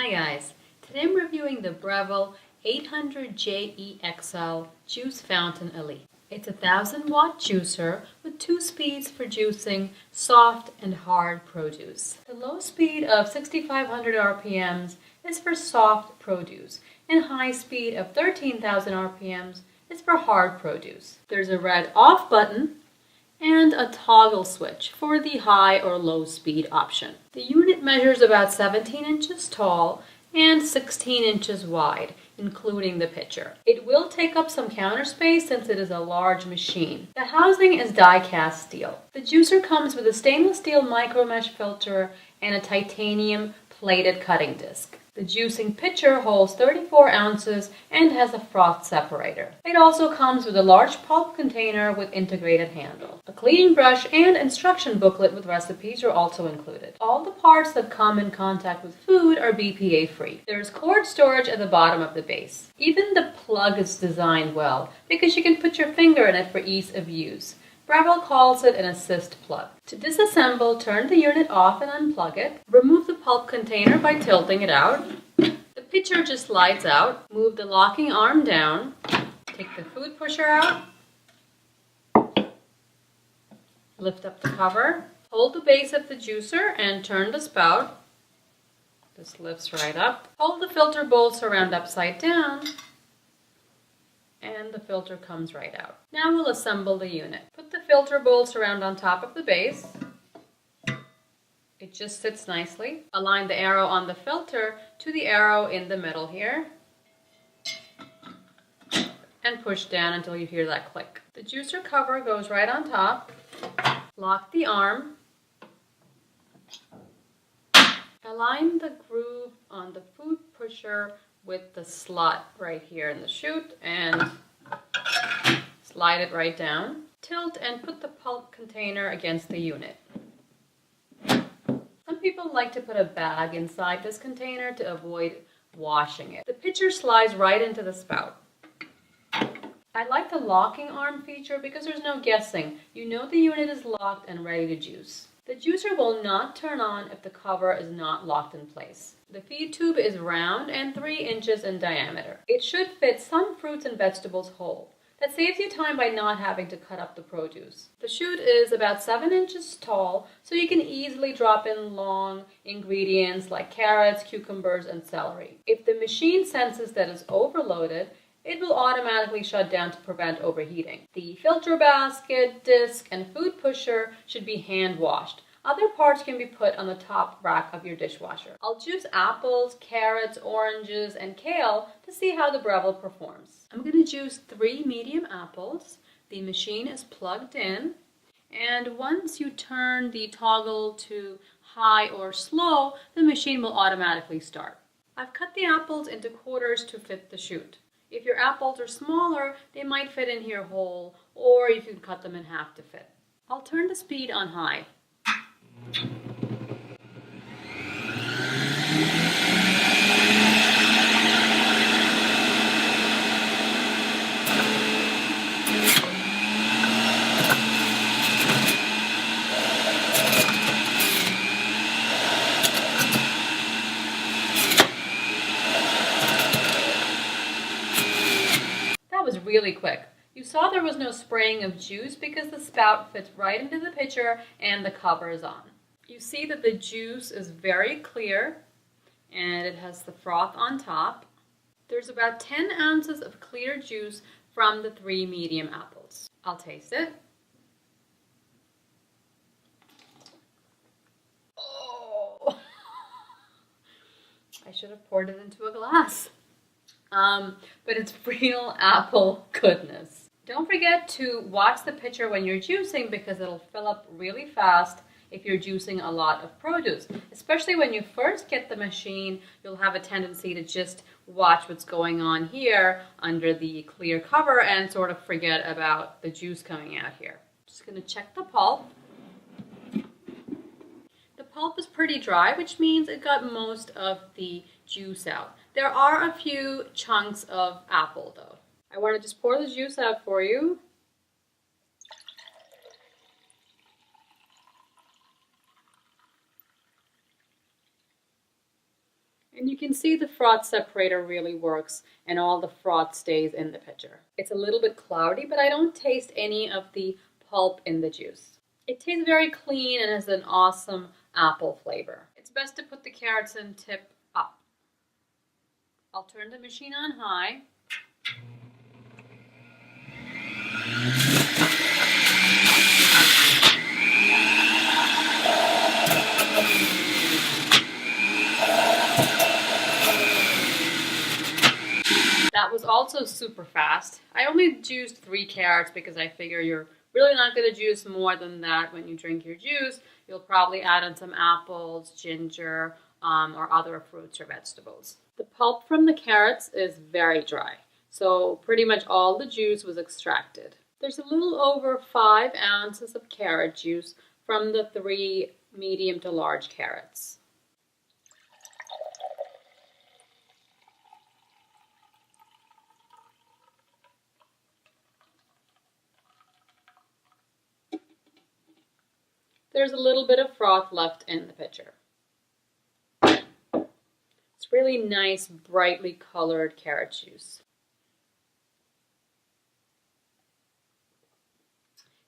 Hi guys, today I'm reviewing the Breville 800JEXL Juice Fountain Elite. It's a 1000-watt juicer with 2 speeds for juicing soft and hard produce. The low speed of 6500 RPMs is for soft produce and high speed of 13,000 RPMs is for hard produce. There's a red off button and a toggle switch for the high or low speed option. The unit measures about 17 inches tall and 16 inches wide, including the pitcher. It will take up some counter space since it is a large machine. The housing is die-cast steel. The juicer comes with a stainless steel micromesh filter and a titanium plated cutting disc. The juicing pitcher holds 34 ounces and has a froth separator. It also comes with a large pulp container with integrated handle. A cleaning brush and instruction booklet with recipes are also included. All the parts that come in contact with food are BPA free. There is cord storage at the bottom of the base. Even the plug is designed well because you can put your finger in it for ease of use. Breville calls it an assist plug. To disassemble, turn the unit off and unplug it. Remove the pulp container by tilting it out. The pitcher just slides out. Move the locking arm down. Take the food pusher out. Lift up the cover. Hold the base of the juicer and turn the spout. This lifts right up. Hold the filter bowl surround upside down. And the filter comes right out. Now we'll assemble the unit. Put the filter bowl surround on top of the base. It just sits nicely. Align the arrow on the filter to the arrow in the middle here. And push down until you hear that click. The juicer cover goes right on top. Lock the arm. Align the groove on the food pusher with the slot right here in the chute and slide it right down. Tilt and put the pulp container against the unit. Some people like to put a bag inside this container to avoid washing it. The pitcher slides right into the spout. I like the locking arm feature because there's no guessing. You know the unit is locked and ready to juice. The juicer will not turn on if the cover is not locked in place. The feed tube is round and 3 inches in diameter. It should fit some fruits and vegetables whole. That saves you time by not having to cut up the produce. The chute is about 7 inches tall, so you can easily drop in long ingredients like carrots, cucumbers, and celery. If the machine senses that it's overloaded, it will automatically shut down to prevent overheating. The filter basket, disc, and food pusher should be hand washed. Other parts can be put on the top rack of your dishwasher. I'll juice apples, carrots, oranges, and kale to see how the Breville performs. I'm going to juice 3 medium apples. The machine is plugged in, and once you turn the toggle to high or slow, the machine will automatically start. I've cut the apples into quarters to fit the chute. If your apples are smaller, they might fit in here whole, or you can cut them in half to fit. I'll turn the speed on high. That was really quick. You saw there was no spraying of juice because the spout fits right into the pitcher and the cover is on. You see that the juice is very clear and it has the froth on top. There's about 10 ounces of clear juice from the 3 medium apples. I'll taste it. Oh! I should have poured it into a glass. But it's real apple goodness. Don't forget to watch the pitcher when you're juicing because it'll fill up really fast if you're juicing a lot of produce. Especially when you first get the machine, you'll have a tendency to just watch what's going on here under the clear cover and sort of forget about the juice coming out here. Just going to check the pulp. The pulp is pretty dry, which means it got most of the juice out. There are a few chunks of apple though. I want to just pour the juice out for you. And you can see the froth separator really works and all the froth stays in the pitcher. It's a little bit cloudy, but I don't taste any of the pulp in the juice. It tastes very clean and has an awesome apple flavor. It's best to put the carrots in tip up. I'll turn the machine on high. That was also super fast. I only juiced 3 carrots because I figure you're really not going to juice more than that when you drink your juice. You'll probably add in some apples, ginger, or other fruits or vegetables. The pulp from the carrots is very dry, so pretty much all the juice was extracted. There's a little over 5 ounces of carrot juice from the 3 medium to large carrots. There's a little bit of froth left in the pitcher. It's really nice, brightly colored carrot juice.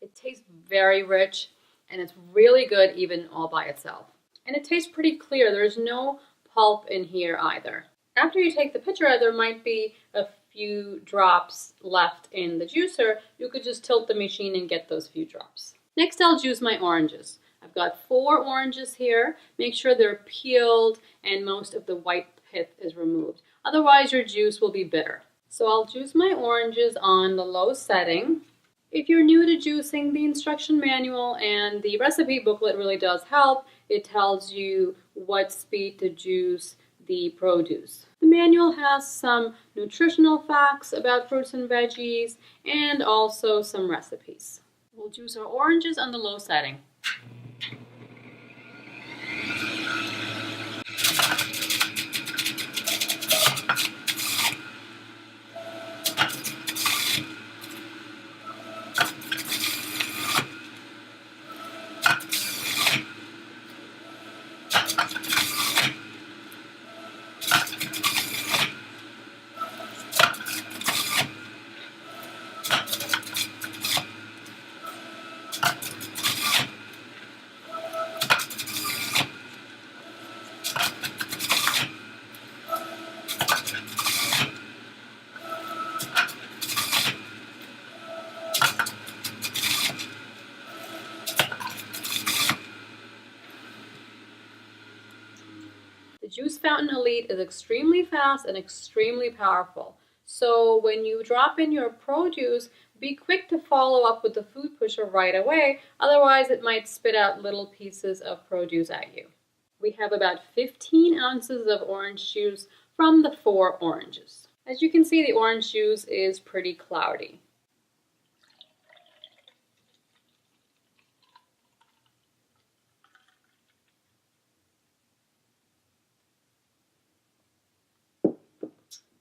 It tastes very rich, and it's really good even all by itself. And it tastes pretty clear. There's no pulp in here either. After you take the pitcher out, there might be a few drops left in the juicer. You could just tilt the machine and get those few drops. Next, I'll juice my oranges. I've got 4 oranges here. Make sure they're peeled and most of the white pith is removed. Otherwise, your juice will be bitter. So I'll juice my oranges on the low setting. If you're new to juicing, the instruction manual and the recipe booklet really does help. It tells you what speed to juice the produce. The manual has some nutritional facts about fruits and veggies and also some recipes. We'll juice our oranges on the low setting. The Juice Fountain Elite is extremely fast and extremely powerful. So when you drop in your produce, be quick to follow up with the food pusher right away, otherwise it might spit out little pieces of produce at you. We have about 15 ounces of orange juice from the 4 oranges. As you can see, the orange juice is pretty cloudy.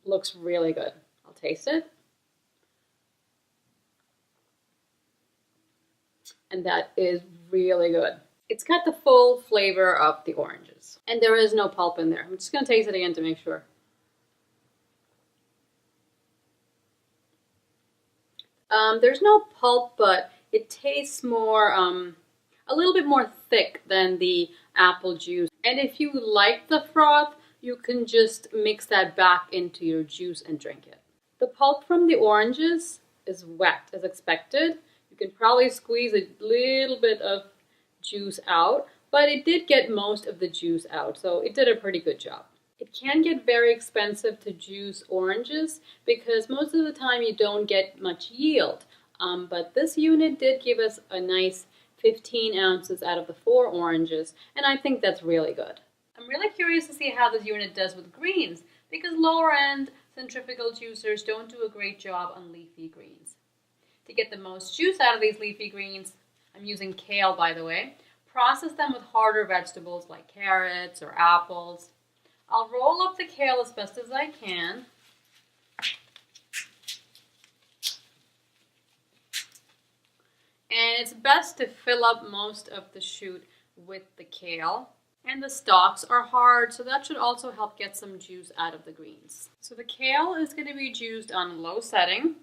Looks really good. I'll taste it. And that is really good. It's got the full flavor of the oranges. And there is no pulp in there. I'm just going to taste it again to make sure. There's no pulp, but it tastes more, a little bit more thick than the apple juice. And if you like the froth, you can just mix that back into your juice and drink it. The pulp from the oranges is wet as expected. You can probably squeeze a little bit of juice out, but it did get most of the juice out, so it did a pretty good job. It can get very expensive to juice oranges because most of the time you don't get much yield, but this unit did give us a nice 15 ounces out of the 4 oranges, and I think that's really good. I'm really curious to see how this unit does with greens because lower end centrifugal juicers don't do a great job on leafy greens. To get the most juice out of these leafy greens, I'm using kale by the way, process them with harder vegetables like carrots or apples. I'll roll up the kale as best as I can. And it's best to fill up most of the shoot with the kale. And the stalks are hard, so that should also help get some juice out of the greens. So the kale is going to be juiced on low setting.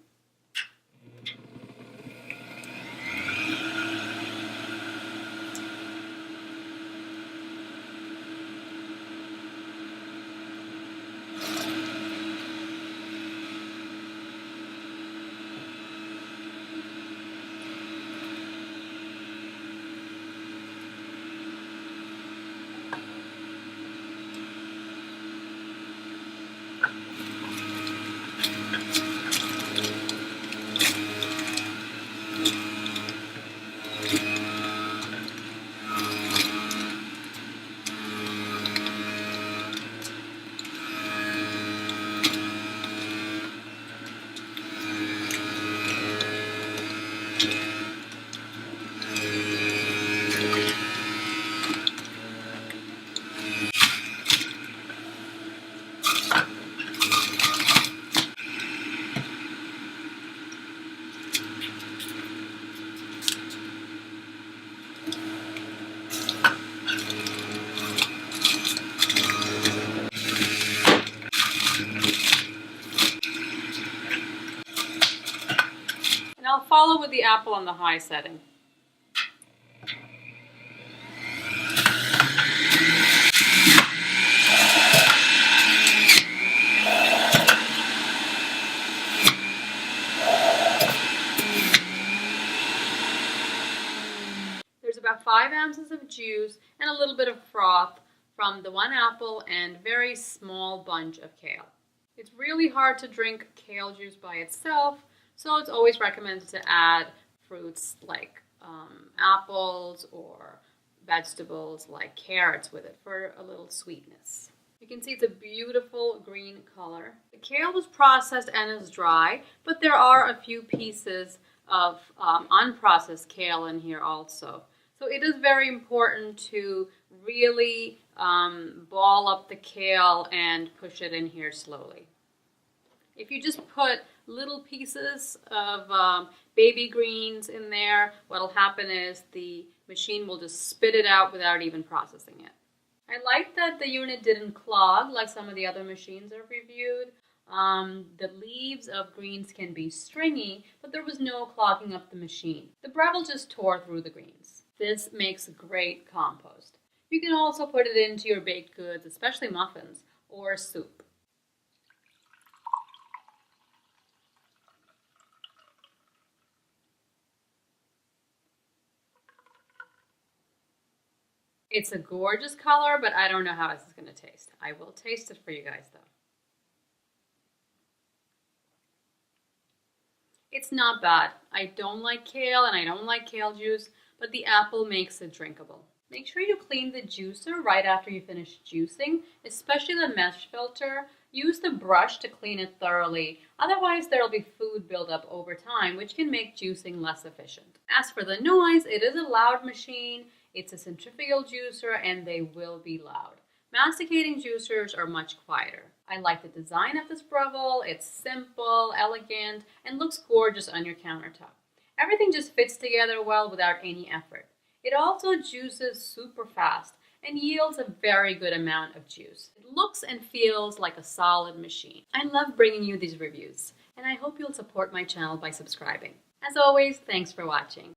And I'll follow with the apple on the high setting. There's about 5 ounces of juice and a little bit of froth from the 1 apple and very small bunch of kale. It's really hard to drink kale juice by itself, so it's always recommended to add fruits like apples or vegetables like carrots with it for a little sweetness. You can see it's a beautiful green color. The kale was processed and is dry, but there are a few pieces of unprocessed kale in here also. So it is very important to really ball up the kale and push it in here slowly. If you just put little pieces of baby greens in there, what'll happen is the machine will just spit it out without even processing it. I like that the unit didn't clog like some of the other machines I've reviewed. The leaves of greens can be stringy, but there was no clogging up the machine. The Breville just tore through the greens. This makes great compost. You can also put it into your baked goods, especially muffins or soup. It's a gorgeous color, but I don't know how this is going to taste. I will taste it for you guys though. It's not bad. I don't like kale and I don't like kale juice, but the apple makes it drinkable. Make sure you clean the juicer right after you finish juicing, especially the mesh filter. Use the brush to clean it thoroughly, otherwise there will be food buildup over time, which can make juicing less efficient. As for the noise, it is a loud machine, it's a centrifugal juicer, and they will be loud. Masticating juicers are much quieter. I like the design of this Breville. It's simple, elegant, and looks gorgeous on your countertop. Everything just fits together well without any effort. It also juices super fast and yields a very good amount of juice. It looks and feels like a solid machine. I love bringing you these reviews, and I hope you'll support my channel by subscribing. As always, thanks for watching.